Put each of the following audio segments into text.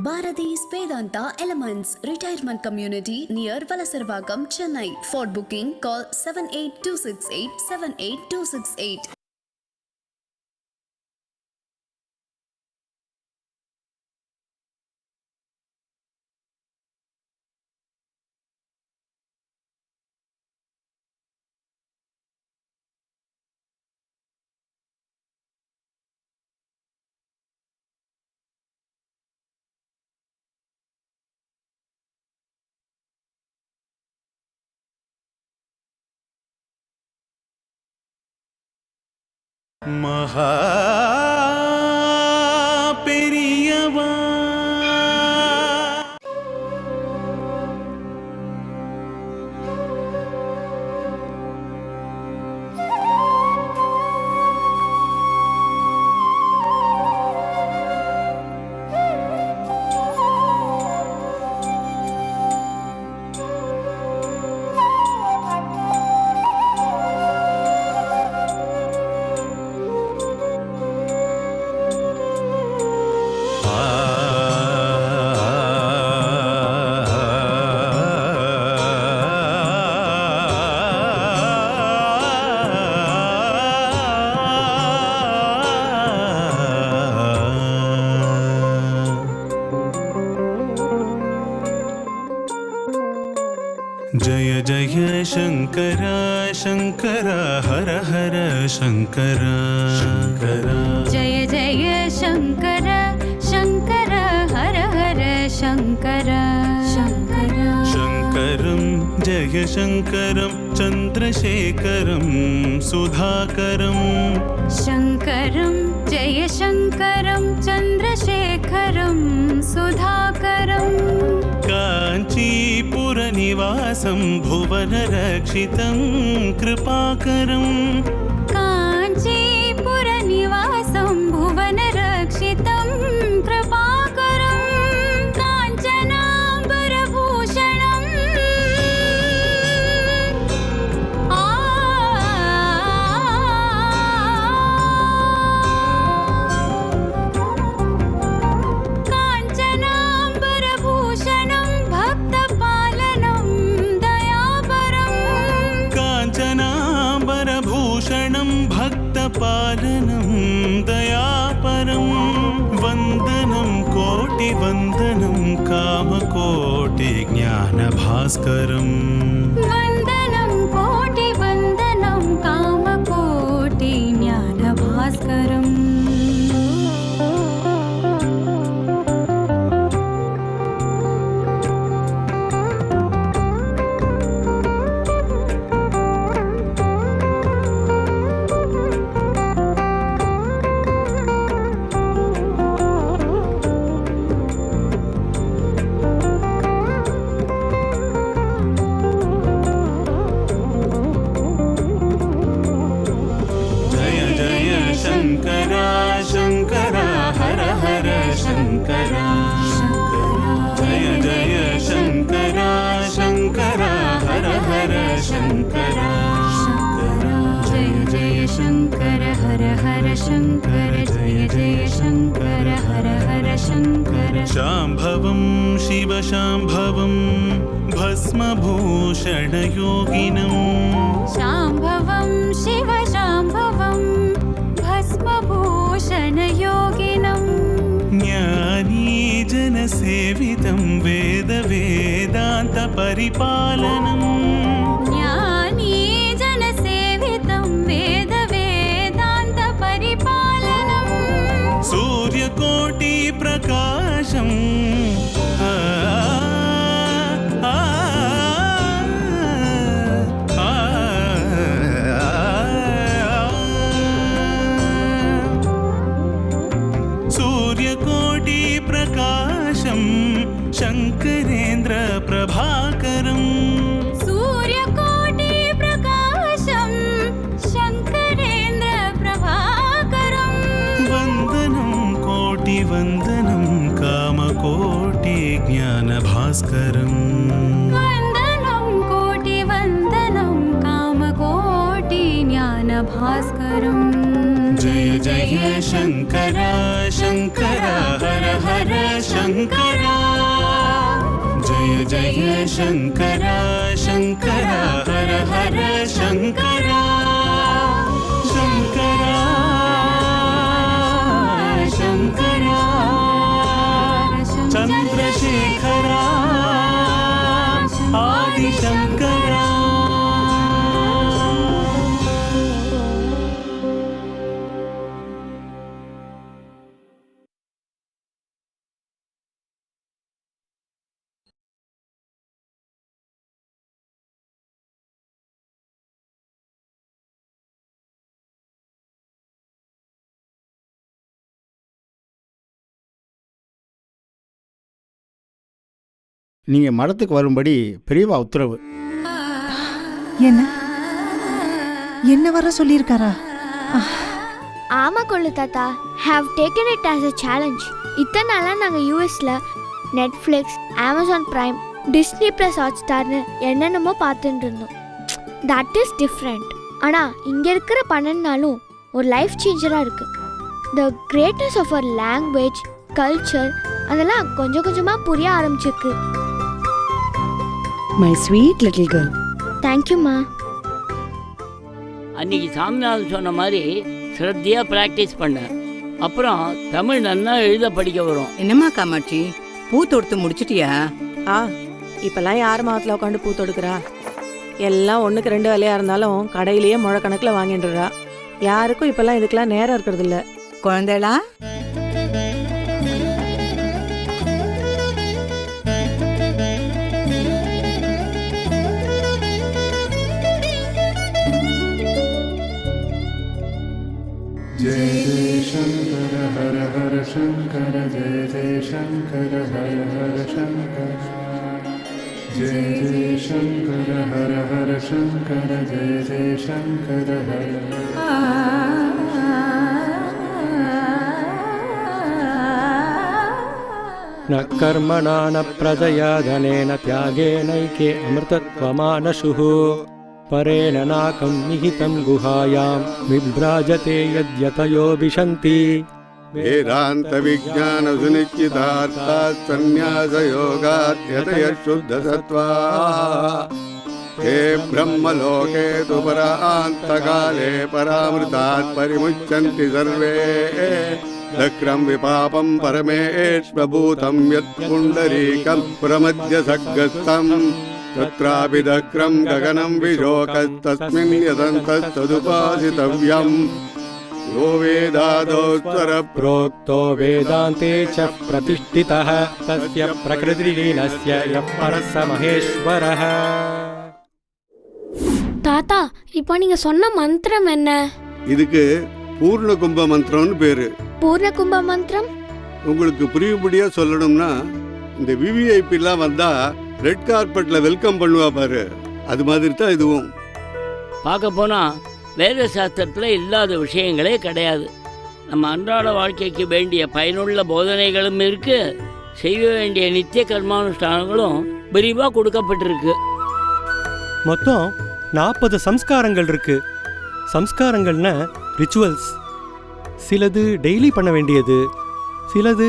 Bharati's Vedanta Elements Retirement Community near Valasarvagam, Chennai. For booking, call 78268 78268. மகா பெரியவா जय जय शंकर शंकर हर हर शंकर शंकर जय जय शंकर शंकर हर हर शंकर शंकर शंकरं जय शंकरं चंद्रशेखरं सुधाकरं शंकरं जय शंकरं चंद्रशेखरं सुधाकरं काञ्चीपुरनिवासं भुवनरक्षितं कृपाकरं काञ्चीपुरनिवासं भुवनरक्षितं कृपाकरं काञ्चनाम्बरभूषणं काञ्चनाम्बरभूषणं भक्तपालनं दयापरं काञ्चनाम्बरभूषणं भक्तपालनं दयापरं वन्दनं कोटिवन्दनं कामकोटिज्ञानभास्करम् वन्दनं कोटिवन्दनं कामकोटिज्ञानभास्करम् शंकर हर हर शंकर जय जय शंकर शंकर हर हर शंकर जय जय शंकर हर हर शंकर जय जय शंकर हर हर शंकर शांभवं शिव शांभवं भस्मभूषणयोगिनं शांभवं शिव शांभवं भस्मभूषणयोगिनं ज्ञानीजनसेवितं वेदान्तपरिपालनम् ज्ञानीजनसेवितं वेदान्तपरिपालनम् सूर्यकोटिप्रकाशम् सूर्यकोटिप्रकाशं शंकरेन्द्र प्रभाकरम् सूर्यकोटिप्रकाशं शंकरेन्द्र प्रभाकरं वन्दनं कोटिवन्दनं कामकोटिज्ञानभास्करम् वन्दनं कोटिवन्दनं कामकोटिज्ञानभास्करम् जय जय जय शंकरा शंकरा हर हर शंकरा जय जय शंकरा शंकरा हर हर शंकरा शंकरा शंकरा चंद्रशेखरा आदि शंकरा நீங்கள் மடத்துக்கு வரும்படி பெரியவா உத்தரவு. என்ன வர சொல்லியிருக்காரா? ஆமா கொள்ளு தாத்தா, have taken it as a challenge. இத்தனை நாளாக நாங்கள் யூஎஸில் Netflix, Amazon Prime, Disney plus ஹாட்ஸ்டார்னு என்னென்னமோ பார்த்துட்டு இருந்தோம். That is different. ஆனால் இங்கே இருக்கிற 12 நாளும் ஒரு லைஃப் சேஞ்சராக இருக்குது. The greatness of our language, culture அதெல்லாம் கொஞ்சம் கொஞ்சமாக புரிய ஆரம்பிச்சிருக்கு. My sweet little girl. தேங்க்யூம்மா. அன்னைக்கு சாமிநாதன் சொன்ன மாதிரி ஸ்ரத்தையாக ப்ராக்டிஸ் பண்ண, அப்புறம் தமிழ் நன்னா எழுத படிக்க வரும். என்னம்மா காமாட்சி, பூ தொடுத்து முடிச்சிட்டியா? இப்பெல்லாம் யார் மாதத்தில் உட்காந்து பூ தொடுக்கிறா? எல்லாம் 1க்கு 2 வேலையாக இருந்தாலும் கடையிலேயே முழக்கணக்கில் வாங்கிட்டுறா. யாருக்கும் இப்பெல்லாம் இதுக்கெல்லாம் நேரம் இருக்கிறது இல்லை. குழந்தைகளா, जय जय शंकर हर हर शंकर जय जय शंकर हर हर शंकर जय जय शंकर हर हर शंकर जय जय शंकर हर न कर्मणा न प्रजया धनेन त्यागेनैके अमृतत्वमानशुः परेण नाकं निहितं गुहायां विभ्राजते यद्यतयो विशन्ति वेदांत विज्ञान सुनिश्चितार्थात् संन्यास योगात् यतयः शुद्ध सत्त्वाः हे ब्रह्मलोके तु परान्तकाले परामृतात् परिमुच्यन्ति सर्वे दक्रं विपापं परमेष्वभूतं यत् पुण्डरीकं प्रमद्य सग्गस्थम् तत्रापि दक्रं गगनं विशोकस्तस्मिन् यदन्तस्तदुपासितव्यम् यो वेदादोस्वर प्रोक्तो वेदान्ते च प्रतिष्ठितः तस्य प्रकृतिलीनस्य यः परः स महेश्वरः. தாத்தா, இப்போ நீங்கள் சொன்ன மந்திரம் என்ன? இதுக்கு பூர்ண கும்ப மந்திரம்னு பேரு. பூர்ண கும்ப மந்திரம் உங்களுக்கு புரியும்படியா சொல்லணும்னா, இந்த விவிஐபிலாம் வந்தா ரெட் கார்பெட்ல வெல்கம் பண்ணுவா பாரு, அது மாதிரி தான் இதுவும். பார்க்க போனால் வேத சாஸ்திரத்தில் இல்லாத விஷயங்களே கிடையாது. நம்ம அன்றாட வாழ்க்கைக்கு வேண்டிய பயனுள்ள போதனைகளும் இருக்குது, செய்ய வேண்டிய நித்திய கர்மானுஷ்டானங்களும் விரிவாக கொடுக்கப்பட்டிருக்கு. மொத்தம் 40 சம்ஸ்காரங்கள் இருக்கு. சம்ஸ்காரங்கள்னா ரிச்சுவல்ஸ். சிலது டெய்லி பண்ண வேண்டியது, சிலது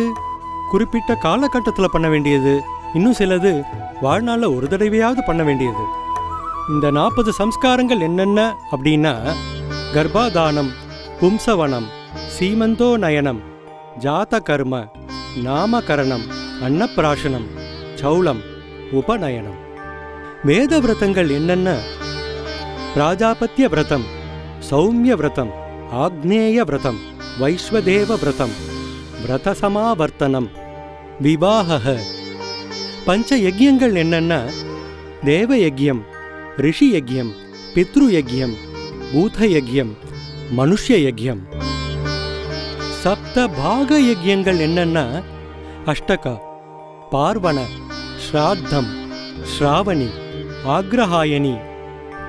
குறிப்பிட்ட காலகட்டத்தில் பண்ண வேண்டியது, இன்னும் சிலது வாழ்நாளில் ஒரு தடவையாவது பண்ண வேண்டியது. இந்த 40 சம்ஸ்காரங்கள் என்னென்ன அப்படின்னா, கர்ப்பாதானம், பும்சவனம், சீமந்தோ நயனம், ஜாத கர்ம, நாமகரணம், அன்னப்பிராசனம், சௌளம், உபநயனம். வேத விரதங்கள் என்னென்ன? பிராஜாபத்திய விரதம், சௌமிய விரதம், ஆக்னேய விரதம், வைஸ்வதேவ விரதம், விரத சமாவர்த்தனம், விவாஹ. பஞ்ச யஜ்யங்கள் என்னென்ன? தேவ யஜ்யம், ரிஷி யஜ்யம், பித்ரு யஜ்யம், பூத யஜ்யம், மனுஷ்ய யஜ்யம். சப்த பாக யஜ்யங்கள் என்னென்ன? அஷ்டக, பார்வண, ஸ்ராத்தம், ஸ்ராவணி, ஆக்ரஹாயணி,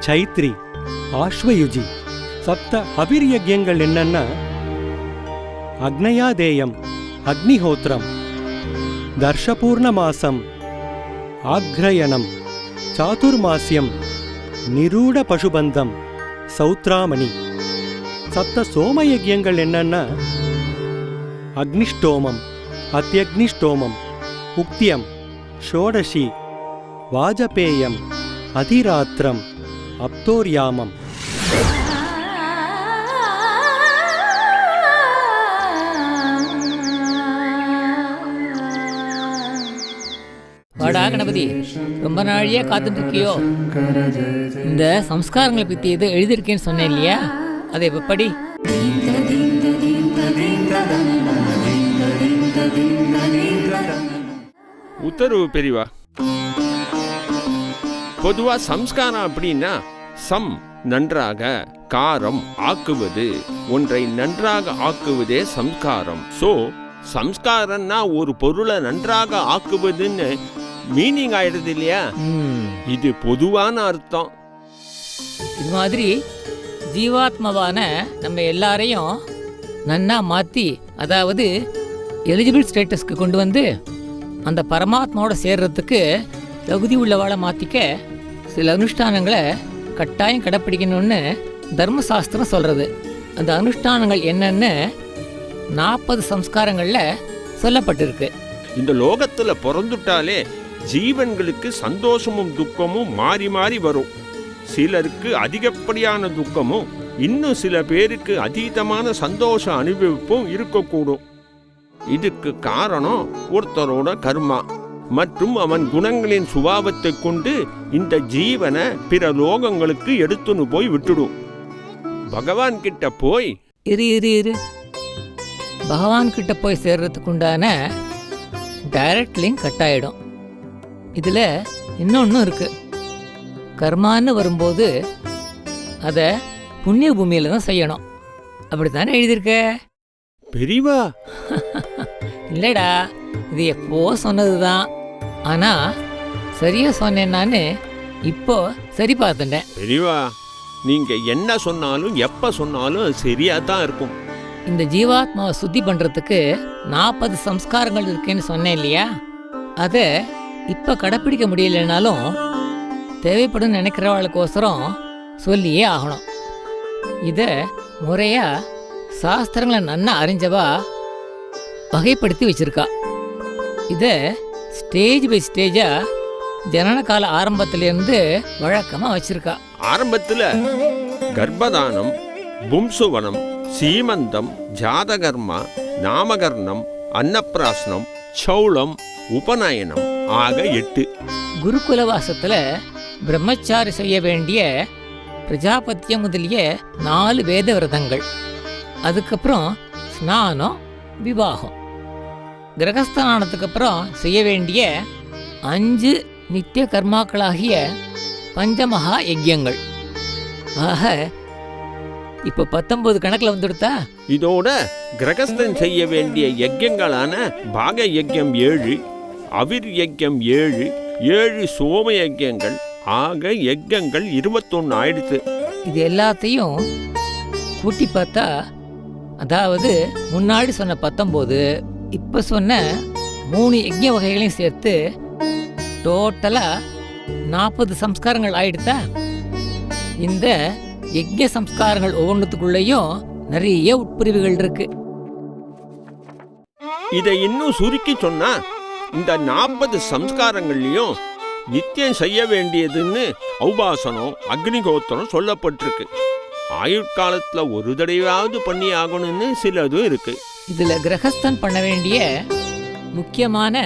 சைத்ரி, ஆஸ்வயுஜி. சப்த அபிர் யஜ்யங்கள் என்னென்ன? அக்னயாதேயம், அக்னிஹோத்திரம், தர்ஷபூர்ணமாசம், ஆக்ரயணம், சாதுர்மாஸ்யம், நிரூட பசுபந்தம், சௌத்ராமணி. சப்த சோம யஜ்யங்கள் என்னன்னா அக்னிஷ்டோமம், அத்யக்னிஷ்டோமம், உக்தியம், ஷோடசி, வாஜபேயம், அதிராத்திரம், அப்தோர்யாமம். வாடா கணபதி, ரொம்ப நாளையா காத்துட்டு இருக்கியோ? இந்த சம்ஸ்காரங்களை பத்தி எது எழுதியிருக்கேன்னு சொன்னேன் இல்லையா, அதை இப்ப படி. உத்தரவு பெரியவா. பொதுவா சம்ஸ்காரம் அப்படின்னா சம் நன்றாக, காரம் ஆக்குவது, ஒன்றை நன்றாக ஆக்குவதே சம்ஸ்காரம். சோ சம்ஸ்காரம்னா ஒரு பொருளை நன்றாக ஆக்குவதுன்னு மீனிங் ஆயிடுது இல்லையா? இது பொதுவான அர்த்தம். இது மாதிரி ஜீவாத்மாவான நம்ம எல்லாரையும் நன்னா மாற்றி, அதாவது எலிஜிபிள் ஸ்டேட்டஸ்க்கு கொண்டு வந்து அந்த பரமாத்மாவோட சேர்றதுக்கு தகுதி உள்ளவாளை மாற்றிக்க சில அனுஷ்டானங்களை கட்டாயம் கடைப்பிடிக்கணும்னு தர்மசாஸ்திரம் சொல்கிறது. அந்த அனுஷ்டானங்கள் என்னன்னு 40 சம்ஸ்காரங்களில் சொல்லப்பட்டிருக்கு. இந்த லோகத்தில் பிறந்துட்டாலே ஜீவன்களுக்கு சந்தோஷமும் துக்கமும் மாறி மாறி வரும். சிலருக்கு அதிகப்படியான துக்கமும், இன்னும் சில பேருக்கு அதீதமான சந்தோஷ அனுபவிப்பும் இருக்கக்கூடும். இதுக்கு காரணம் ஒருத்தரோட கர்மா மற்றும் அவன் குணங்களின் சுபாவத்தை கொண்டு இந்த ஜீவனை பிற லோகங்களுக்கு எடுத்துன்னு போய் விட்டுடும். பகவான் கிட்ட போய் இரு பகவான் கிட்ட போய் சேர்றதுக்கு உண்டான டைரக்ட் லிங்க் கட் ஆயிடும். இதில் இன்னொன்றும் இருக்கு. கர்மான்னு வரும்போது அதை புண்ணிய பூமியில தான் செய்யணும். அப்படித்தானே எழுதியிருக்க பெரியவா? இல்லடா, இது எப்போ சொன்னது தான். ஆனால் சரியா சொன்னேன்னு இப்போ சரி பார்த்துட்டேன். பெரியவா, நீங்க என்ன சொன்னாலும் எப்ப சொன்னாலும் சரியா தான் இருக்கும். இந்த ஜீவாத்மாவை சுத்தி பண்றதுக்கு 40 சம்ஸ்காரங்கள் இருக்குன்னு சொன்னேன் இல்லையா, அதை இப்ப கடைப்பிடிக்க முடியலனாலும் தேவைப்படும் நினைக்கிறவளுக்கோசரம் சொல்லியே ஆகணும். இதை முறையா சாஸ்திரங்களை நன்னா அறிஞ்சவா வகைப்படுத்தி வச்சிருக்கா. இதை ஸ்டேஜ் பை ஸ்டேஜா ஜனன கால ஆரம்பத்திலிருந்து வழக்கமா வச்சிருக்கா. ஆரம்பத்துல கர்ப்பதானம், பும்சுவனம், சீமந்தம், ஜாதகர்மா, நாமகர்ணம், அன்னப்பிராசனம், சௌளம், உபநயனம் ஆக 8. குருகுலவாசத்துல பிரம்மச்சாரி செய்ய வேண்டிய பிரஜாபத்தியம் முதலிய 4 வேத விரதங்கள், அதுக்கப்புறம் ஸ்நானம், விவாகம், கிரகஸ்தானத்துக்கு அப்புறம் செய்ய வேண்டிய 5 நித்திய கர்மாக்களாகிய பஞ்சமகா யஜ்யங்கள். ஆக இப்போ 19 கணக்கில் வந்துடுதா. இதோட கிரகஸ்தன் செய்ய வேண்டிய யஜ்யங்களான பாக யஜ்யம் 7, அவிர் யஜ்யம் 7, 7 சோம யஜ்யங்கள் ஆக யஜ்யங்கள் 21 ஆயிடுத்து. இது எல்லாத்தையும் கூட்டி பார்த்தா, அதாவது முன்னாடி சொன்ன 19, இப்போ சொன்ன 3 யஜ்ய வகைகளையும் சேர்த்து டோட்டலா 40 சம்ஸ்காரங்கள் ஆயிடுதா. இந்த யஜ்ய சம்ஸ்காரங்கள் ஒவ்வொன்றுத்துக்குள்ளேயும் நிறைய உட்பிரிவுகள் இருக்கு. இதை இன்னும் சுருக்கி சொன்னா, இந்த 40 சம்ஸ்காரங்கள்லயும் நித்தியம் செய்ய வேண்டியதுன்னு ஔபாசனம், அக்னிகோத்திரம் சொல்லப்பட்டிருக்கு. ஆயுட்காலத்துல ஒரு தடவையாவது பண்ணி ஆகணும்னு சிலதும் இருக்கு. இதுல கிரகஸ்தன் பண்ண வேண்டிய முக்கியமான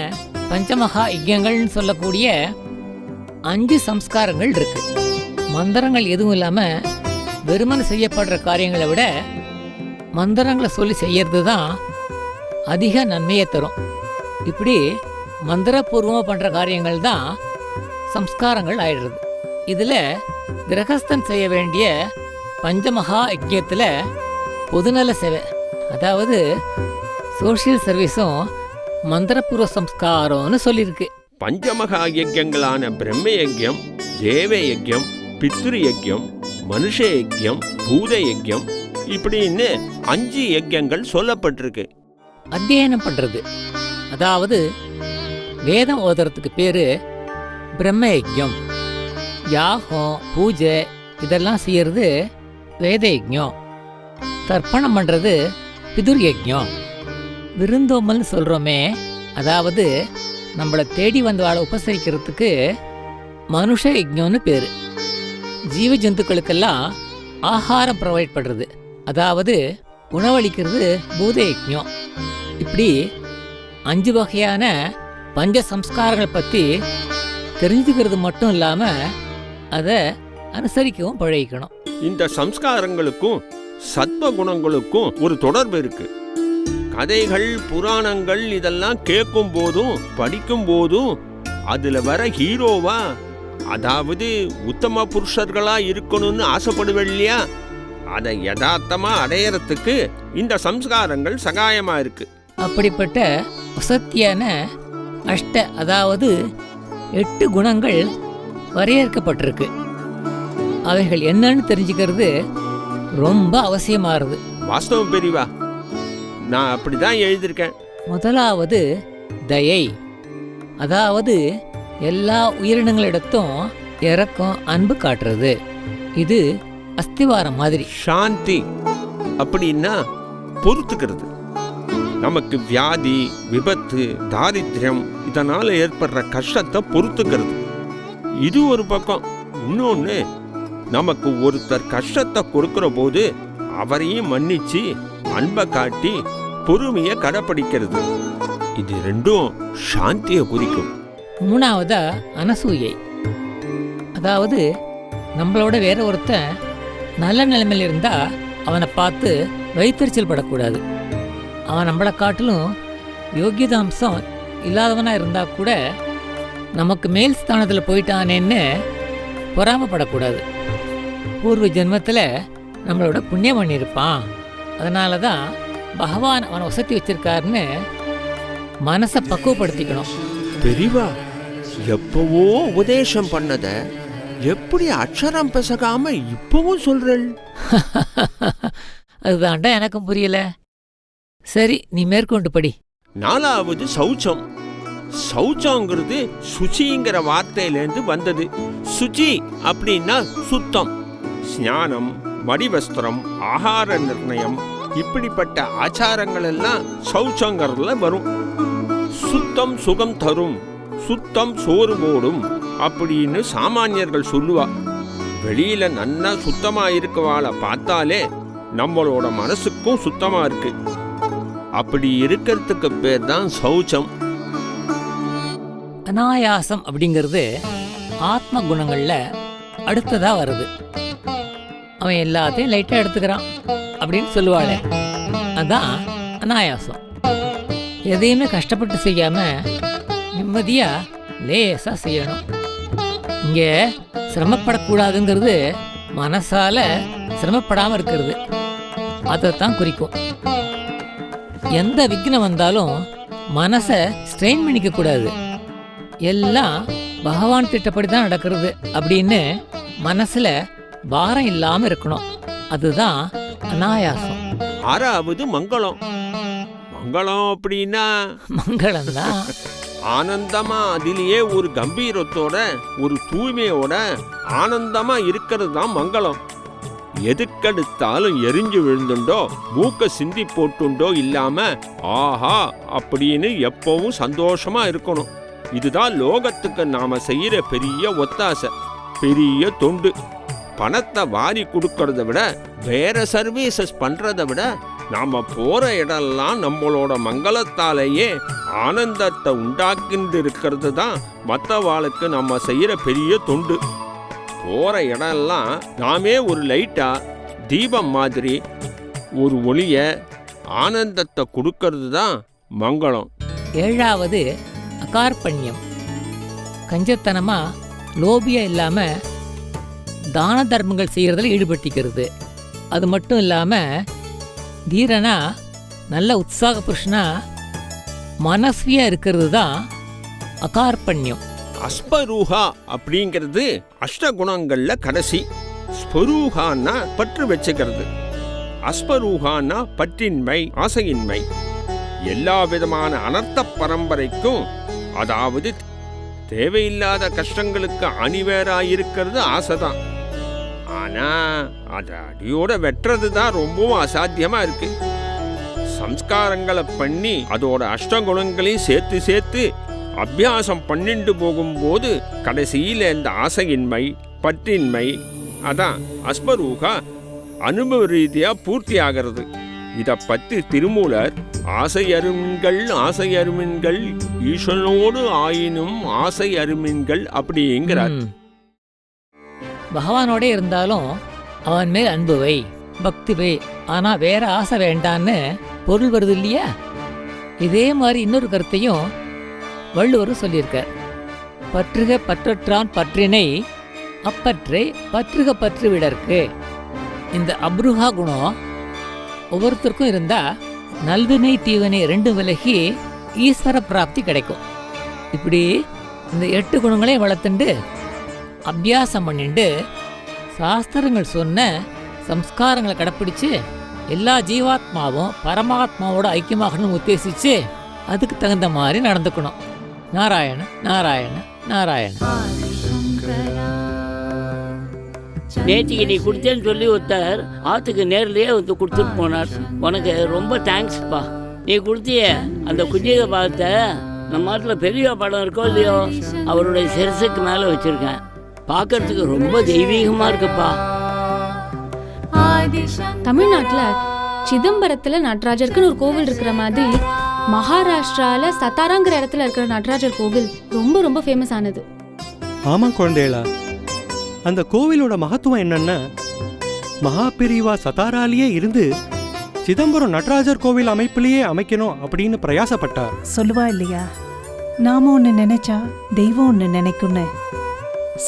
பஞ்சமகா யஜ்யங்கள்னு சொல்லக்கூடிய 5 சம்ஸ்காரங்கள் இருக்கு. மந்திரங்கள் எதுவும் இல்லாம வெறுமனை செய்யப்படுற காரியங்களை விட மந்திரங்களை சொல்லி செய்யறது தான் அதிக நன்மையை தரும். இப்படி மந்திரபூர்வமாக பண்ற காரியங்கள் தான் சம்ஸ்காரங்கள் ஆயிடுறது. இதுல கிரகஸ்தன் செய்ய வேண்டிய பஞ்சமகா யஜ்யத்துல பொதுநல சேவை, அதாவது சோஷியல் சர்வீஸும் மந்திரபூர்வ சம்ஸ்காரம்னு சொல்லியிருக்கு. பஞ்சமகா யஜ்யங்களான பிரம்ம யஜ்யம், தேவ யஜ்யம், பித்ரு யஜ்யம், மனுஷ யஜ்யம், பூத யஜ்யம் இப்படின்னு 5 யஜ்யங்கள் சொல்லப்பட்டிருக்கு. அத்தியனம் பண்றது, அதாவது வேதம் ஓதுறதுக்கு பேரு பிரம்ம யஜ்யம். யாகம், பூஜை இதெல்லாம் செய்யறது வேத யஜ்யம். தர்ப்பணம் பண்ணுறது பிதுர் யஜ்ஞம். விருந்தோம்பல்னு சொல்கிறோமே, அதாவது நம்மளை தேடி வந்து வாழ உபசரிக்கிறதுக்கு மனுஷ யஜ்ஞம்னு பேர். ஜீவ ஜந்துக்களுக்கெல்லாம் ஆகாரம் ப்ரொவைட் பண்ணுறது, அதாவது உணவளிக்கிறது பூத யஜ்ஞம். இப்படி 5 வகையான பஞ்ச சம்ஸ்காரங்களை பற்றி தெரிஞ்சுக்கிறது மட்டும் இல்லாமல் அதை அனுசரிக்கவும் பழகிக்கணும். இந்த சம்ஸ்காரங்களுக்கும் சத்வ குணங்களுக்கும் ஒரு தொடர்பு இருக்கு. கதைகள், புராணங்கள் இதெல்லாம் கேட்கும் போதும் படிக்கும் போதும் அதுல வர ஹீரோவா, அதாவது உத்தம புருஷர்களா இருக்கணும்னு ஆசைப்படுவேன் இல்லையா, அதை யதார்த்தமா அடையறதுக்கு இந்த சம்ஸ்காரங்கள் சகாயமா இருக்கு. அப்படிப்பட்ட வசத்தியான அதாவது 8 குணங்கள் வரையறுக்கப்பட்டிருக்கு. அவைகள் என்னன்னு தெரிஞ்சுக்கிறது ரொம்ப அவசியமாகுது. வாஸ்தவம் பெரியவா, நான் அப்படிதான் எழுதியிருக்கேன். முதலாவது தயை, அதாவது எல்லா உயிரினங்களிடத்தும் இரக்கம், அன்பு காட்டுறது. இது அஸ்திவாரம் மாதிரி. சாந்தி அப்படின்னா பொறுத்துக்கிறது. நமக்கு வியாதி, விபத்து, தாரித்யம் இதனால ஏற்படுற கஷ்டத்தை பொறுத்துக்கிறது. இது ஒரு பக்கம். இன்னொன்னு, நமக்கு ஒருத்தர் கஷ்டத்தை கொடுக்கிற போது அவரையும் மன்னிச்சு அன்பை காட்டி பொறுமையை கடைப்பிடிக்கிறது. இது ரெண்டும் சாந்தியை குறிக்கும். மூணாவதா அனசூயை, அதாவது நம்மளோட வேற ஒருத்தன் நல்ல நிலைமையில் இருந்தா அவனை பார்த்து வைத்தறிச்சல் படக்கூடாது. அவன் நம்மளை காட்டிலும் யோகியதாம்சம் இல்லாதவனா இருந்தா கூட நமக்கு மேல் ஸ்தானத்தில் போயிட்டானேன்னு பொறாமப்படக்கூடாது. பூர்வ ஜென்மத்தில் நம்மளோட புண்ணியம் பண்ணியிருப்பான், அதனால தான் பகவான் அவனை வசதி வச்சிருக்காருன்னு மனசை பக்குவப்படுத்திக்கணும். பெரியவா, எப்பவோ உபதேசம் பண்ணத எப்படி அக்ஷரம் பெசகாம இப்பவும் சொல்றேன்? அதுதான்டா எனக்கும் புரியல. சரி, நீ மேற்கொண்டு படி. 4வது சௌச்சம். சௌச்சங்கிறது சுச்சிங்கிற வார்த்தையிலேருந்து வந்தது. சுச்சி அப்படின்னா சுத்தம். ஸ்நானம், மடிவஸ்திரம், ஆகார நிர்ணயம், இப்படிப்பட்ட ஆச்சாரங்கள் எல்லாம் சௌச்சங்கிறதுல வரும். சுத்தம் சுகம் தரும், சுத்தம் சோறு போடும் அப்படின்னு சாமானியர்கள் சொல்லுவா. வெளியில நன்னா சுத்தமா இருக்கவாளை பார்த்தாலே நம்மளோட மனசுக்கும் சுத்தமா இருக்கு. அப்படி இருக்கிறதுக்கு பேர் தான் சௌச்சம். அனாயாசம் அப்படிங்கிறது ஆத்ம குணங்கள்ல அடுத்ததா வருது. அவன் எல்லாத்தையும் லைட்டா எடுத்துக்கிறான் அப்படின்னு சொல்லுவாளே, அதான் அனாயாசம். எதையுமே கஷ்டப்பட்டு செய்யாம நிம்மதியா லேசா செய்யணும். இங்க சிரமப்படக்கூடாதுங்கிறது மனசால சிரமப்படாம இருக்கிறது, அதைத்தான் குறிக்கும். எந்த விக்னம் வந்தாலும் மனசை ஸ்ட்ரெயின் பண்ணிக்க கூடாது. எல்லாம் பகவான் திட்டப்படி தான் நடக்கிறது அப்படின்னு மனசுல பாரம் இல்லாம இருக்கணும். அதுதான் அனாயாசம். 6வது மங்களம். மங்களம் அப்படின்னா மங்களம் தான். ஆனந்தமா, அதிலேயே ஒரு கம்பீரத்தோட, ஒரு தூய்மையோட ஆனந்தமா இருக்கிறது தான் மங்களம். எதுக்கெடுத்தாலும் எரிஞ்சு விழுந்துண்டோ, மூக்க சிந்தி போட்டுண்டோ இல்லாம ஆஹா அப்படின்னு எப்பவும் சந்தோஷமா இருக்கணும். இதுதான் லோகத்துக்கு நாம செய்யற பெரிய ஒத்தாசை, பெரிய தொண்டு. பணத்தை வாரி கொடுக்கறத விட, வேற சர்வீசஸ் பண்றதை விட, நாம போற இடம்லாம் நம்மளோட மங்களத்தாலேயே ஆனந்தத்தை உண்டாக்கிட்டு இருக்கிறது தான் மற்றவாளுக்கு நம்ம செய்யற பெரிய தொண்டு. போற இடம்லாம் நாமே ஒரு லைட்டா, தீபம் மாதிரி ஒரு ஒளிய, ஆனந்தத்தை கொடுக்கறது தான் மங்களம். 7வது அகார்பண்யம். கஞ்சத்தனமா லோபியா இல்லாம தான தர்மங்கள் செய்யறதுல ஈடுபட்டிக்கிறது. அது மட்டும் இல்லாம தீரனா, நல்ல உற்சாக புருஷனா மனஸ்வியா இருக்கிறது தான் அகார்பண்யம். அஸ்பரூஹா அப்படிங்கிறது அஷ்டகுணங்கள்ல கடைசி. ஸ்பரூஹான்னா பற்று வச்சுக்கிறது, அஸ்பரூஹான்னா பற்றின்மை, ஆசையின்மை. எல்லா விதமான அனர்த்த பரம்பரைக்கும், அதாவது தேவையில்லாத கஷ்டங்களுக்கு அணிவேராயிருக்கிறது ஆசைதான். ஆனா அதை அடியோட வெட்டுறது தான் ரொம்பவும் அசாத்தியமா இருக்கு. சம்ஸ்காரங்களை பண்ணி அதோட அஷ்டகுணங்களையும் சேர்த்து சேர்த்து அபியாசம் பண்ணிட்டு போகும்போது கடைசியில் இந்த ஆசையின்மை, பற்றின்மை, அதான் அஸ்மரூகா அனுபவ ரீதியாக பூர்த்தி ஆகிறது. இதை பற்றி திருமூலர் ஆசை அருமின்கள் ஈஸ்வரனோடு ஆயினும் ஆசை அருமின்கள் அப்படிங்கிறார். பகவானோட இருந்தாலும் அவன் மேல் அன்பு வை, பக்தி வை, ஆனா வேற ஆசை வேண்டான்னு பொருள் வருது இல்லையா? இதே மாதிரி இன்னொரு கருத்தையும் வள்ளுவர் சொல்லியிருக்கார். பற்றுக பற்றற்றான் பற்றினை அப்பற்றை பற்றுக பற்று விடற்கு. இந்த அப்ருஹா குணம் ஒவ்வொருத்தருக்கும் இருந்தா நல்வினை தீவினை ரெண்டும் விலகி ஈஸ்வர பிராப்தி கிடைக்கும். இப்படி இந்த 8 குணங்களையும் வளர்த்துண்டு அபியாசம் பண்ணிண்டு சாஸ்திரங்கள் சொன்ன சம்ஸ்காரங்களை கடைப்பிடிச்சு எல்லா ஜீவாத்மாவும் பரமாத்மாவோட ஐக்கியமாகணும்னு உத்தேசிச்சு அதுக்கு தகுந்த மாதிரி நடந்துக்கணும். நாராயண நாராயண நாராயண. நேற்றுக்கு நீ கொடுத்தேன்னு சொல்லி ஒருத்தர் ஆற்றுக்கு நேர்லேயே வந்து கொடுத்துட்டு போனார். உனக்கு ரொம்ப தேங்க்ஸ்ப்பா. நீ கொடுத்திய அந்த குஞ்சிக பாகத்தை நம்ம நாட்டில் பெரிய படம் இருக்கோ இல்லையோ அவருடைய சிரசுக்கு மேலே வச்சுருக்கேன். பார்க்கறதுக்கு ரொம்ப தெய்வீகமாக இருக்குப்பா. தமிழ்நாட்டில் சிதம்பரத்தில் நடராஜருக்குன்னு ஒரு கோவில் இருக்கிற மாதிரி மகாராஷ்டிரால சத்தாராங்கிற இடத்துல இருக்கிற நடராஜர் கோவில் ரொம்ப ரொம்ப ஃபேமஸ் ஆனது. ஆமாம் குழந்தைகளா, அந்த கோவிலோட மகத்துவம் என்னன்னா மகாபிரிவா சதாராலேயே இருந்து சிதம்பரம் நடராஜர் கோவில் அமைப்பிலேயே அமைக்கணும் அப்படின்னு பிரயாசப்பட்டார். சொல்லுவா இல்லையா, நாம ஒன்று நினைச்சா தெய்வம் ஒன்று நினைக்கும்னு.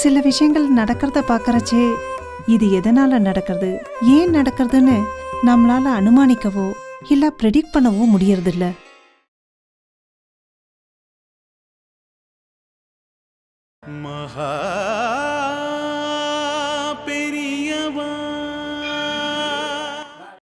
சில விஷயங்கள் நடக்கிறத பார்க்கறச்சே இது எதனால நடக்கிறது, ஏன் நடக்கிறதுன்னு நம்மளால அனுமானிக்கவோ இல்ல ப்ரெடிக்ட் பண்ணவோ முடியறதில்ல. மகா